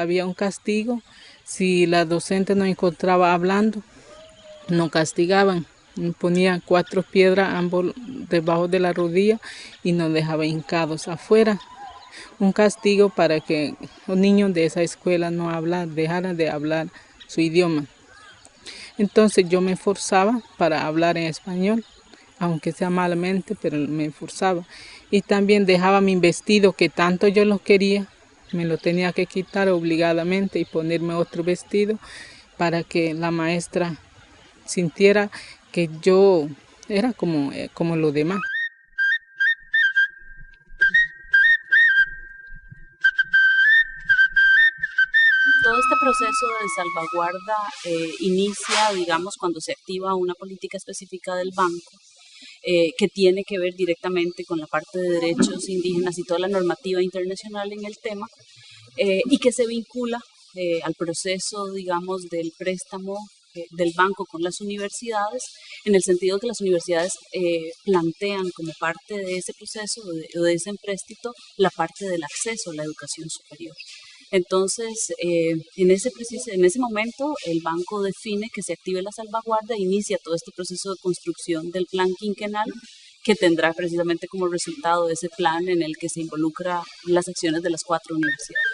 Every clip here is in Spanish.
había un castigo. Si la docente nos encontraba hablando, nos castigaban. Ponían 4 piedras ambos debajo de la rodilla y nos dejaban hincados afuera. Un castigo para que los niños de esa escuela no dejaran de hablar su idioma. Entonces yo me esforzaba para hablar en español, aunque sea malamente, pero me esforzaba. Y también dejaba mi vestido que tanto yo lo quería, me lo tenía que quitar obligadamente y ponerme otro vestido para que la maestra sintiera que yo era como los demás. Todo este proceso de salvaguarda inicia, digamos, cuando se activa una política específica del banco que tiene que ver directamente con la parte de derechos indígenas y toda la normativa internacional en el tema y que se vincula al proceso, digamos, del préstamo del banco con las universidades, en el sentido que las universidades plantean como parte de ese proceso o de ese empréstito la parte del acceso a la educación superior. Entonces, en ese momento, el banco define que se active la salvaguarda e inicia todo este proceso de construcción del plan quinquenal que tendrá precisamente como resultado ese plan en el que se involucra las acciones de las 4 universidades.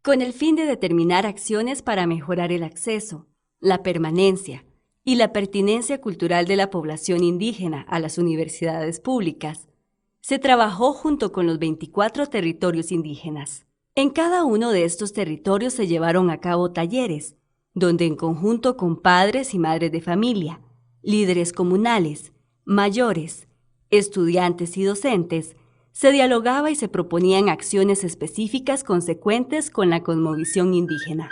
Con el fin de determinar acciones para mejorar el acceso, la permanencia y la pertinencia cultural de la población indígena a las universidades públicas, se trabajó junto con los 24 territorios indígenas. En cada uno de estos territorios se llevaron a cabo talleres, donde en conjunto con padres y madres de familia, líderes comunales, mayores, estudiantes y docentes, se dialogaba y se proponían acciones específicas consecuentes con la cosmovisión indígena.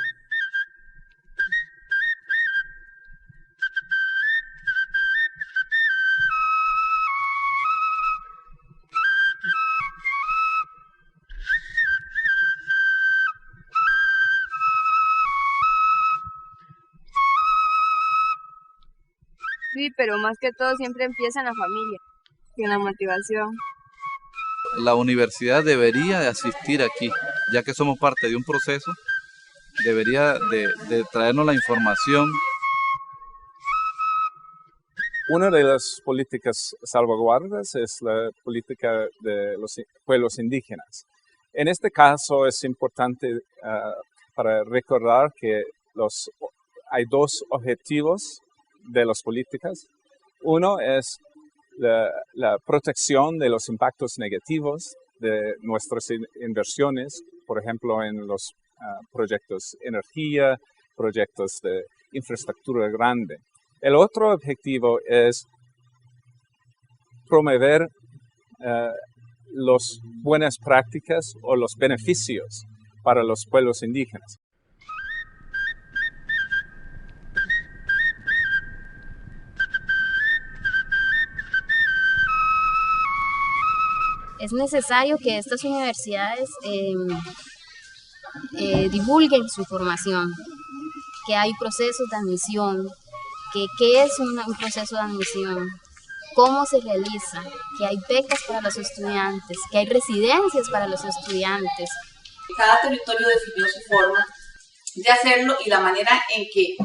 Sí, pero más que todo siempre empieza en la familia, en la motivación. La universidad debería de asistir aquí, ya que somos parte de un proceso, debería de traernos la información. Una de las políticas salvaguardas es la política de los pueblos indígenas. En este caso es importante para recordar que hay 2 objetivos de las políticas. Uno es la protección de los impactos negativos de nuestras inversiones, por ejemplo, en los proyectos de energía, proyectos de infraestructura grande. El otro objetivo es promover las buenas prácticas o los beneficios para los pueblos indígenas. Es necesario que estas universidades divulguen su información, que hay procesos de admisión, que qué es un proceso de admisión, cómo se realiza, que hay becas para los estudiantes, que hay residencias para los estudiantes. Cada territorio definió su forma de hacerlo y la manera en que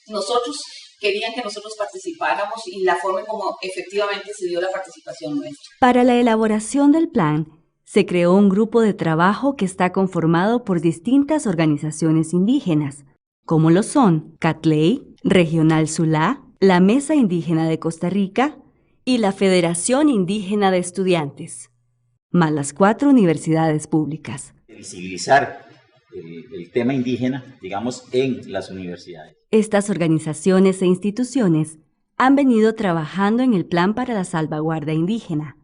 nosotros querían que nosotros participáramos y la forma como efectivamente se dio la participación nuestra. Para la elaboración del plan, se creó un grupo de trabajo que está conformado por distintas organizaciones indígenas, como lo son CATLEY, Regional Sulá, la Mesa Indígena de Costa Rica y la Federación Indígena de Estudiantes, más las 4 universidades públicas. Visibilizar el tema indígena, digamos, en las universidades. Estas organizaciones e instituciones han venido trabajando en el Plan para la Salvaguarda Indígena.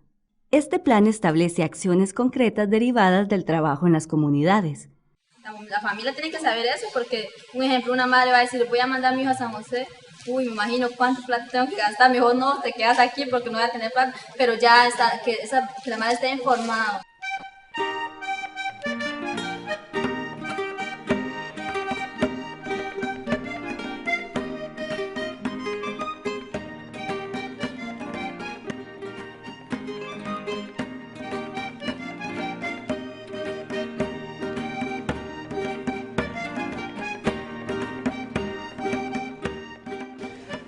Este plan establece acciones concretas derivadas del trabajo en las comunidades. La familia tiene que saber eso porque, un ejemplo, una madre va a decir, voy a mandar a mi hijo a San José, me imagino cuánto plata tengo que gastar, mejor no, te quedas aquí porque no voy a tener plata, pero ya está, que la madre esté informada.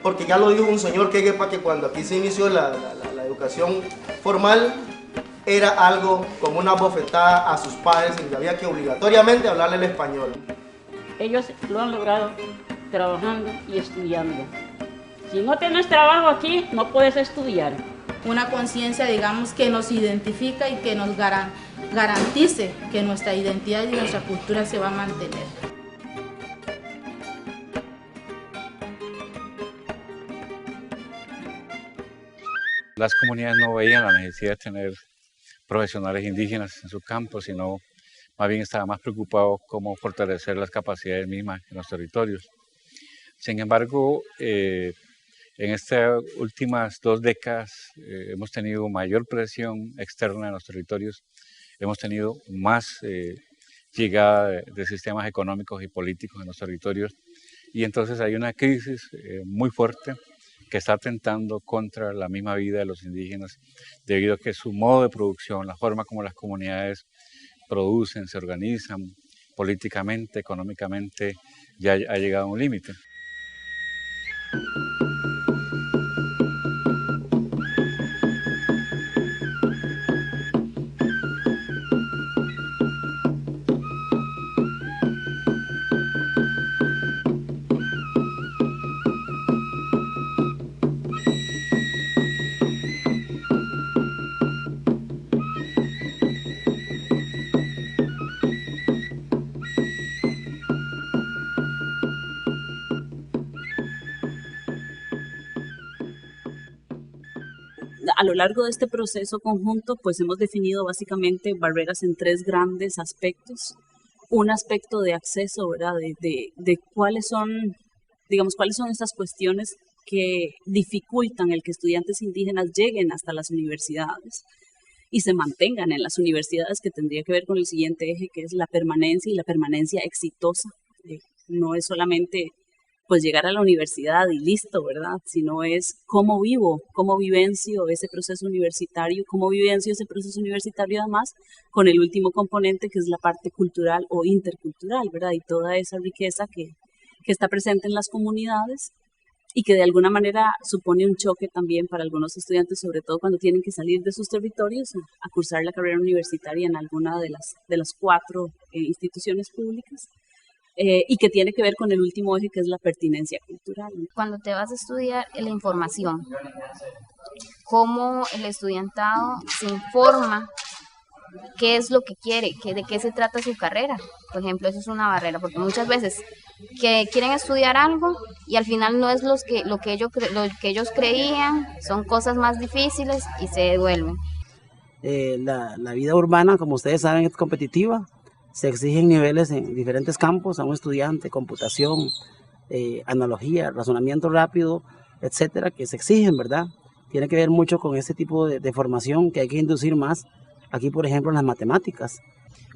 porque ya lo dijo un señor Queguepa, que cuando aquí se inició la educación formal, era algo como una bofetada a sus padres y había que obligatoriamente hablarle el español. Ellos lo han logrado trabajando y estudiando. Si no tienes trabajo aquí, no puedes estudiar. Una conciencia, digamos, que nos identifica y que nos garantice que nuestra identidad y nuestra cultura se va a mantener. Las comunidades no veían la necesidad de tener profesionales indígenas en su campo, sino más bien estaban más preocupados cómo fortalecer las capacidades mismas en los territorios. Sin embargo, en estas últimas 2 décadas hemos tenido mayor presión externa en los territorios, hemos tenido más llegada de sistemas económicos y políticos en los territorios, y entonces hay una crisis muy fuerte que está atentando contra la misma vida de los indígenas, debido a que su modo de producción, la forma como las comunidades producen, se organizan políticamente, económicamente, ya ha llegado a un límite. A lo largo de este proceso conjunto, pues hemos definido básicamente barreras en 3 grandes aspectos. Un aspecto de acceso, ¿verdad? De cuáles son, digamos, cuáles son estas cuestiones que dificultan el que estudiantes indígenas lleguen hasta las universidades y se mantengan en las universidades, que tendría que ver con el siguiente eje, que es la permanencia y la permanencia exitosa. No es solamente pues llegar a la universidad y listo, ¿verdad? Sino es cómo vivo, cómo vivencio ese proceso universitario, cómo vivencio ese proceso universitario además con el último componente, que es la parte cultural o intercultural, ¿verdad? Y toda esa riqueza que está presente en las comunidades y que de alguna manera supone un choque también para algunos estudiantes, sobre todo cuando tienen que salir de sus territorios a cursar la carrera universitaria en alguna de las 4 instituciones públicas. Y que tiene que ver con el último eje, que es la pertinencia cultural. Cuando te vas a estudiar la información, cómo el estudiantado se informa, qué es lo que quiere, de qué se trata su carrera. Por ejemplo, eso es una barrera, porque muchas veces que quieren estudiar algo y al final no es lo que ellos creían, son cosas más difíciles y se devuelven. La vida urbana, como ustedes saben, es competitiva. Se exigen niveles en diferentes campos a un estudiante, computación, analogía, razonamiento rápido, etcétera, que se exigen, ¿verdad? Tiene que ver mucho con ese tipo de formación que hay que inducir más, aquí por ejemplo en las matemáticas.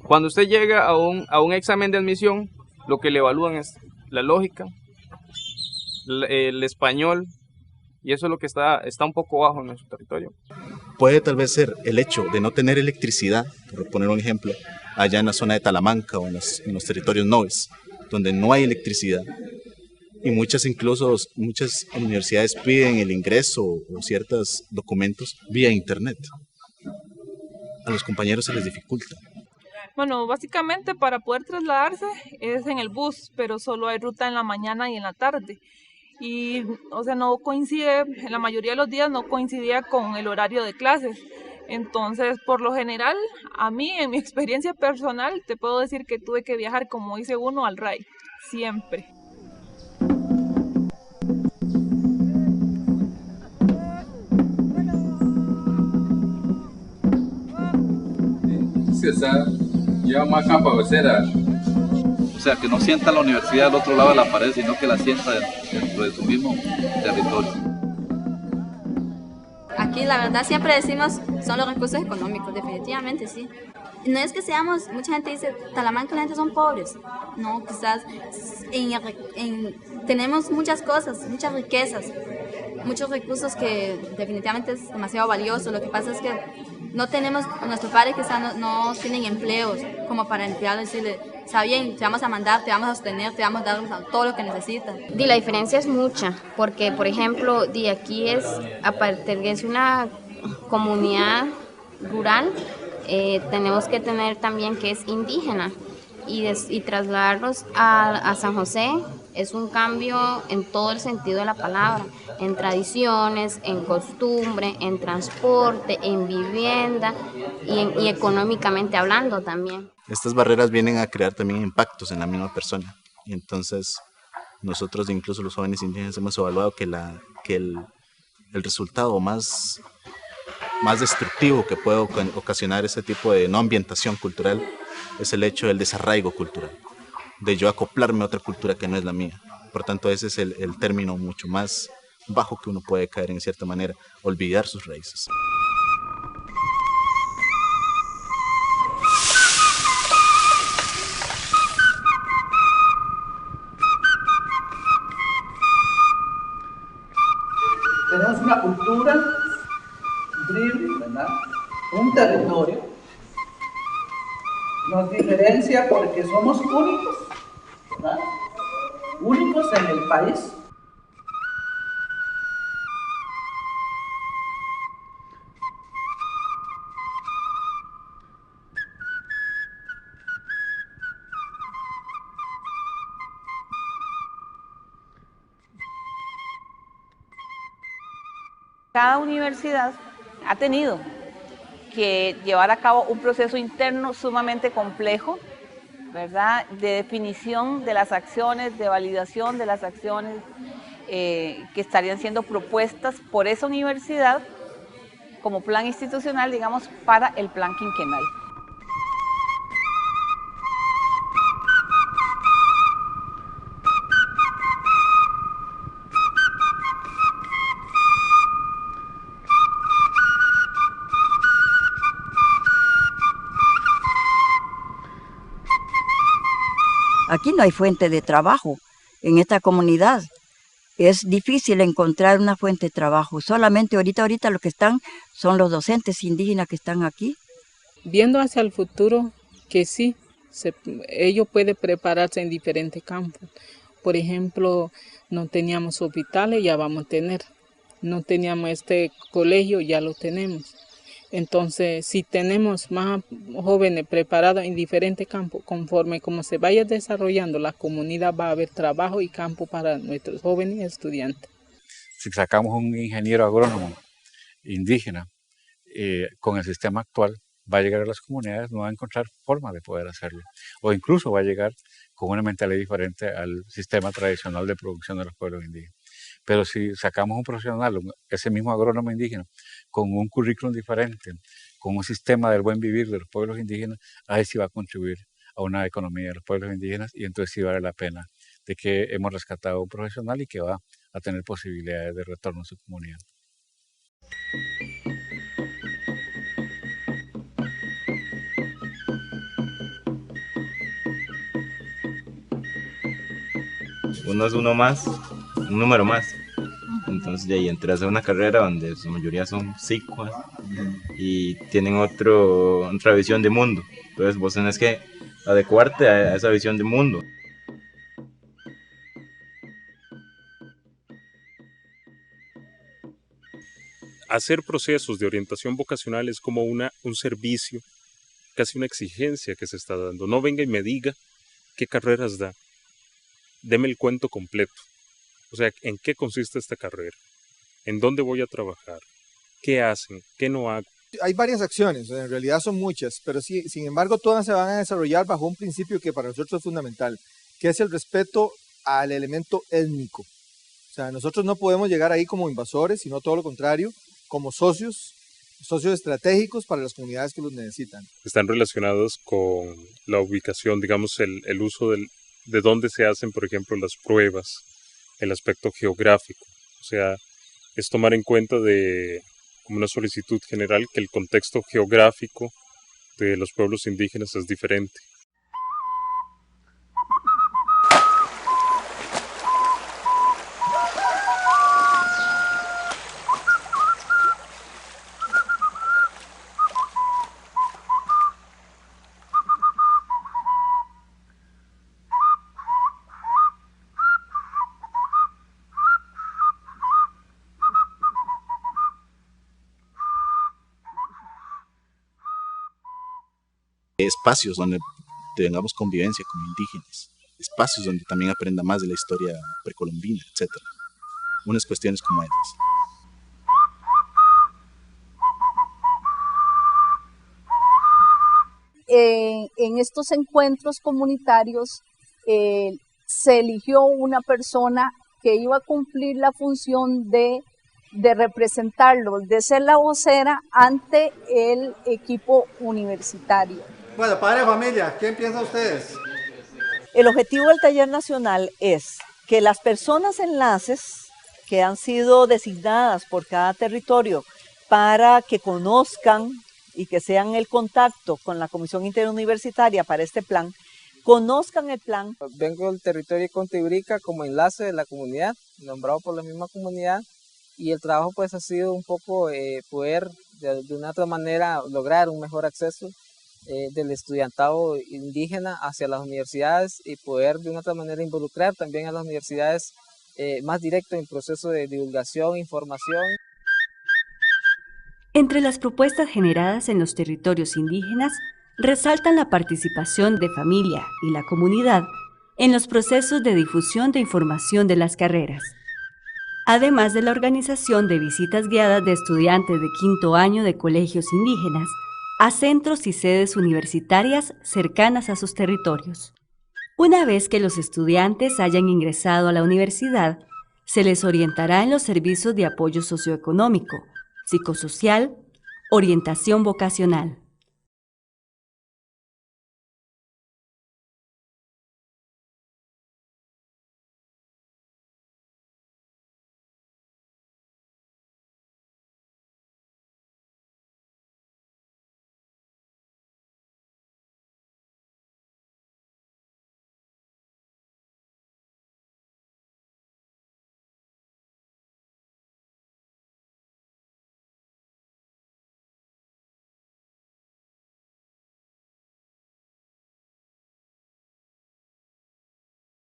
Cuando usted llega a un examen de admisión, lo que le evalúan es la lógica, el español, y eso es lo que está un poco bajo en nuestro territorio. Puede tal vez ser el hecho de no tener electricidad, por poner un ejemplo, allá en la zona de Talamanca o en los territorios noves, donde no hay electricidad. Y muchas universidades piden el ingreso o ciertos documentos vía internet. A los compañeros se les dificulta. Bueno, básicamente para poder trasladarse es en el bus, pero solo hay ruta en la mañana y en la tarde. Y, o sea, no coincide, en la mayoría de los días no coincidía con el horario de clases. Entonces, por lo general, a mí, en mi experiencia personal, te puedo decir que tuve que viajar, como dice uno, al RAI, siempre. O sea, que no sienta la universidad al otro lado de la pared, sino que la sienta dentro de su mismo territorio. Aquí la verdad siempre decimos son los recursos económicos, definitivamente sí. No es que seamos, mucha gente dice, Talamanca la gente son pobres. No, quizás tenemos muchas cosas, muchas riquezas, muchos recursos que definitivamente es demasiado valioso. Lo que pasa es que no tenemos, nuestros padres quizás no tienen empleos como para emplearlos y decirle, está bien, te vamos a mandar, te vamos a sostener, te vamos a dar todo lo que necesitas. La diferencia es mucha, porque por ejemplo, aquí es, aparte que es una comunidad rural, tenemos que tener también que es indígena y trasladarlos a San José es un cambio en todo el sentido de la palabra, en tradiciones, en costumbre, en transporte, en vivienda y económicamente hablando también. Estas barreras vienen a crear también impactos en la misma persona. Y entonces nosotros, incluso los jóvenes indígenas, hemos evaluado que el resultado más destructivo que puede ocasionar ese tipo de no ambientación cultural es el hecho del desarraigo cultural, de yo acoplarme a otra cultura que no es la mía. Por tanto, ese es el término mucho más bajo que uno puede caer en cierta manera, olvidar sus raíces. Tenemos una cultura, ¿verdad? Un territorio. Nos diferencia porque somos únicos, ¿verdad? Únicos en el país. Cada universidad ha tenido que llevar a cabo un proceso interno sumamente complejo, ¿verdad? De definición de las acciones, de validación de las acciones que estarían siendo propuestas por esa universidad como plan institucional, digamos, para el plan quinquenal. Aquí no hay fuente de trabajo en esta comunidad. Es difícil encontrar una fuente de trabajo. Solamente ahorita lo que están son los docentes indígenas que están aquí. Viendo hacia el futuro, que sí, ellos pueden prepararse en diferentes campos. Por ejemplo, no teníamos hospitales, ya vamos a tener. No teníamos este colegio, ya lo tenemos. Entonces, si tenemos más jóvenes preparados en diferentes campos, conforme como se vaya desarrollando la comunidad, va a haber trabajo y campo para nuestros jóvenes estudiantes. Si sacamos un ingeniero agrónomo indígena con el sistema actual, va a llegar a las comunidades, no va a encontrar forma de poder hacerlo. O incluso va a llegar con una mentalidad diferente al sistema tradicional de producción de los pueblos indígenas. Pero si sacamos un profesional, ese mismo agrónomo indígena, con un currículum diferente, con un sistema del buen vivir de los pueblos indígenas, ahí sí va a contribuir a una economía de los pueblos indígenas y entonces sí vale la pena de que hemos rescatado a un profesional y que va a tener posibilidades de retorno a su comunidad. Uno es uno más, un número más. Entonces de ahí entras a una carrera donde su mayoría son psicuas y tienen otra visión de mundo. Entonces vos tenés que adecuarte a esa visión de mundo. Hacer procesos de orientación vocacional es como un servicio, casi una exigencia que se está dando. No venga y me diga qué carreras da. Deme el cuento completo. O sea, ¿en qué consiste esta carrera? ¿En dónde voy a trabajar? ¿Qué hacen? ¿Qué no hago? Hay varias acciones, en realidad son muchas, pero sí, sin embargo todas se van a desarrollar bajo un principio que para nosotros es fundamental, que es el respeto al elemento étnico. O sea, nosotros no podemos llegar ahí como invasores, sino todo lo contrario, como socios estratégicos para las comunidades que los necesitan. Están relacionados con la ubicación, digamos, el uso de dónde se hacen, por ejemplo, las pruebas, el aspecto geográfico. O sea, es tomar en cuenta como una solicitud general que el contexto geográfico de los pueblos indígenas es diferente. espacios donde tengamos convivencia con indígenas, espacios donde también aprenda más de la historia precolombina, etc. Unas cuestiones como esas. En estos encuentros comunitarios se eligió una persona que iba a cumplir la función de representarlos, de ser la vocera ante el equipo universitario. Bueno, padre de familia, ¿quién piensan ustedes? El objetivo del taller nacional es que las personas enlaces que han sido designadas por cada territorio para que conozcan y que sean el contacto con la Comisión Interuniversitaria para este plan, conozcan el plan. Vengo del territorio de Contibrica como enlace de la comunidad, nombrado por la misma comunidad, y el trabajo pues ha sido un poco poder de una otra manera lograr un mejor acceso del estudiantado indígena hacia las universidades y poder de una otra manera involucrar también a las universidades más directo en proceso de divulgación, información. Entre las propuestas generadas en los territorios indígenas, resaltan la participación de familia y la comunidad en los procesos de difusión de información de las carreras, además de la organización de visitas guiadas de estudiantes de quinto año de colegios indígenas a centros y sedes universitarias cercanas a sus territorios. Una vez que los estudiantes hayan ingresado a la universidad, se les orientará en los servicios de apoyo socioeconómico, psicosocial, orientación vocacional.